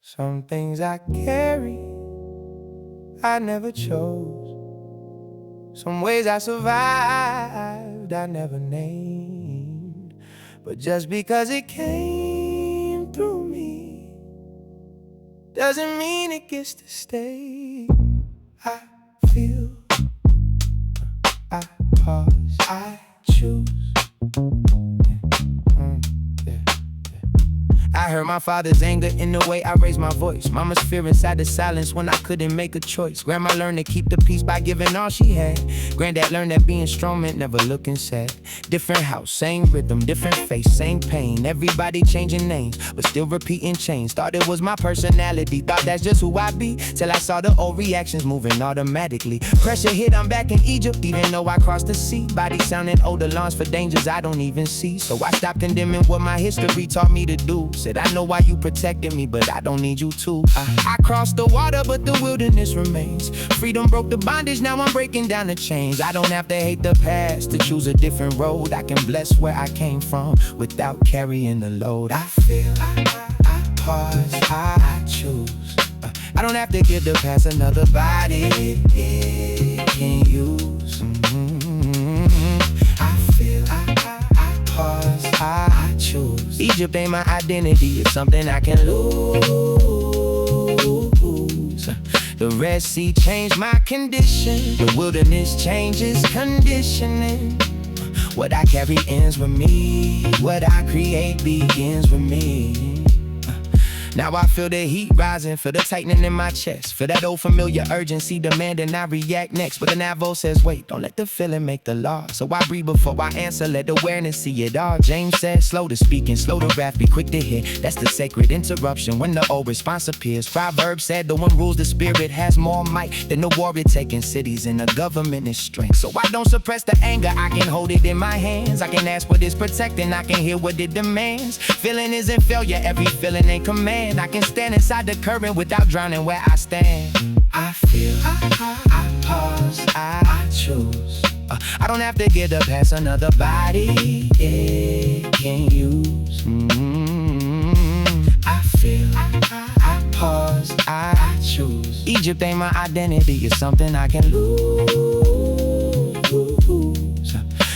Some things I carry, I never chose. Some ways I survived, I never named. But just because it came through me doesn't mean it gets to stay. I feel, I pause, I choose. I heard my father's anger in the way I raised my voice. Mama's fear inside the silence when I couldn't make a choice. Grandma learned to keep the peace by giving all she had. Granddad learned that being strong meant never looking sad. Different house, same rhythm, different face, same pain. Everybody changing names, but still repeating chains. Thought it was my personality, thought that's just who I be, till I saw the old reactions moving automatically. Pressure hit, I'm back in Egypt, even though I crossed the sea. Body sounding old, alarms for dangers I don't even see. So I stopped condemning what my history taught me to do. Said I know why you protected me, but I don't need you to. I crossed the water, but the wilderness remains. Freedom broke the bondage, now I'm breaking down the chains. I don't have to hate the past to choose a different road. I can bless where I came from without carrying the load. I feel, I pause, I choose. I don't have to give the past another body it can use. I feel, I pause, I choose. Egypt ain't my identity, it's something I can lose. The Red Sea changed my condition. The wilderness changes conditioning. What I carry ends with me. What I create begins with me. Now I feel the heat rising, feel the tightening in my chest. Feel that old familiar urgency demanding I react next. But the Navel says, wait, don't let the feeling make the law. So I breathe before I answer, let awareness see it all. James says, slow to speak and slow to wrath, be quick to hear. That's the sacred interruption when the old response appears. Proverbs said the one rules the spirit has more might than the warrior taking cities, and the government is strength. So I don't suppress the anger, I can hold it in my hands. I can ask what is protecting, I can hear what it demands. Feeling isn't failure, every feeling ain't command. I can stand inside the current without drowning where I stand. I feel, I pause, I choose. I don't have to give the past another body it can use. I feel, I pause, I choose. Egypt ain't my identity, it's something I can lose.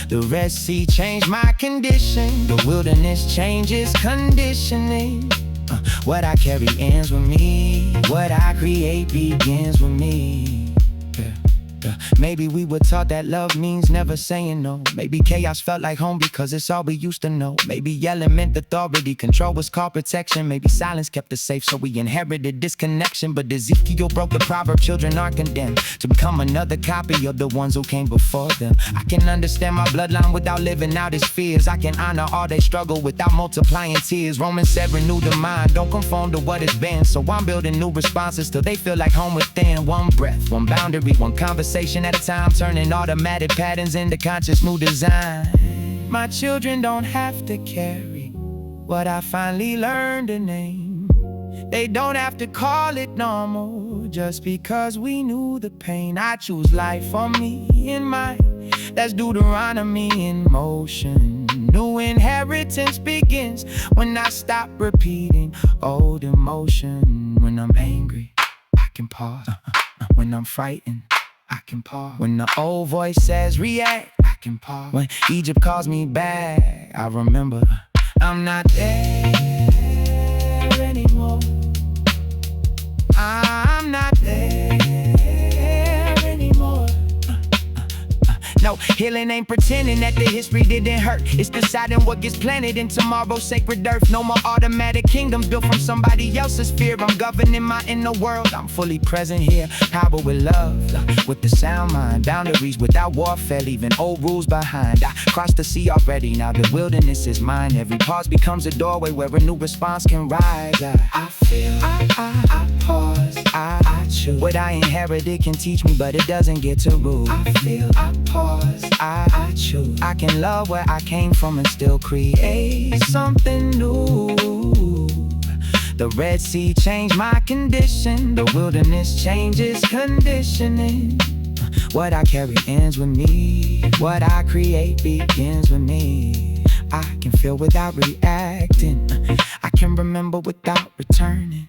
The Red Sea changed my condition. The wilderness changes conditioning. What I carry ends with me. What I create begins with me. Maybe we were taught that love means never saying no. Maybe chaos felt like home because it's all we used to know. Maybe yelling meant authority, control was called protection. Maybe silence kept us safe, so we inherited disconnection. But DistroKid broke the proverb, children are condemned to become another copy of the ones who came before them. I can understand my bloodline without living out its fears. I can honor all they struggle without multiplying tears. Romans said renew the mind, don't conform to what it's been. So I'm building new responses till they feel like home within. One breath, one boundary, one conversation at a time, turning automatic patterns into conscious new design. My children don't have to carry what I finally learned to name. They don't have to call it normal just because we knew the pain. I choose life for me and mine. That's Deuteronomy in motion. New inheritance begins when I stop repeating old emotion. When I'm angry, I can pause. When I'm frightened, I can pause. When the old voice says react, I can pause. When Egypt calls me back, I remember I'm not there anymore. I'm not there anymore. No, healing ain't pretending that the history didn't hurt. It's deciding what gets planted in tomorrow's sacred earth. No more automatic kingdoms built from somebody else's fear. I'm governing my inner world, I'm fully present here. Power with love, with the sound mind. Boundaries without warfare, leaving old rules behind. I crossed the sea already, now the wilderness is mine. Every pause becomes a doorway where a new response can rise. I feel, I pause, I choose. What I inherited can teach me, but it doesn't get to rule. I feel, I pause, I choose. I can love where I came from and still create something new. The Red Sea changed my condition. The wilderness changes conditioning. What I carry ends with me. What I create begins with me. I can feel without reacting. I can remember without returning.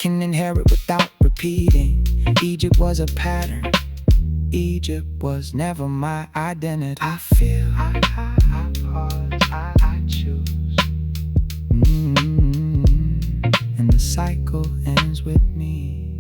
can inherit without repeating. Egypt was a pattern. Egypt was never my identity. I feel, I pause, I choose. And the cycle ends with me.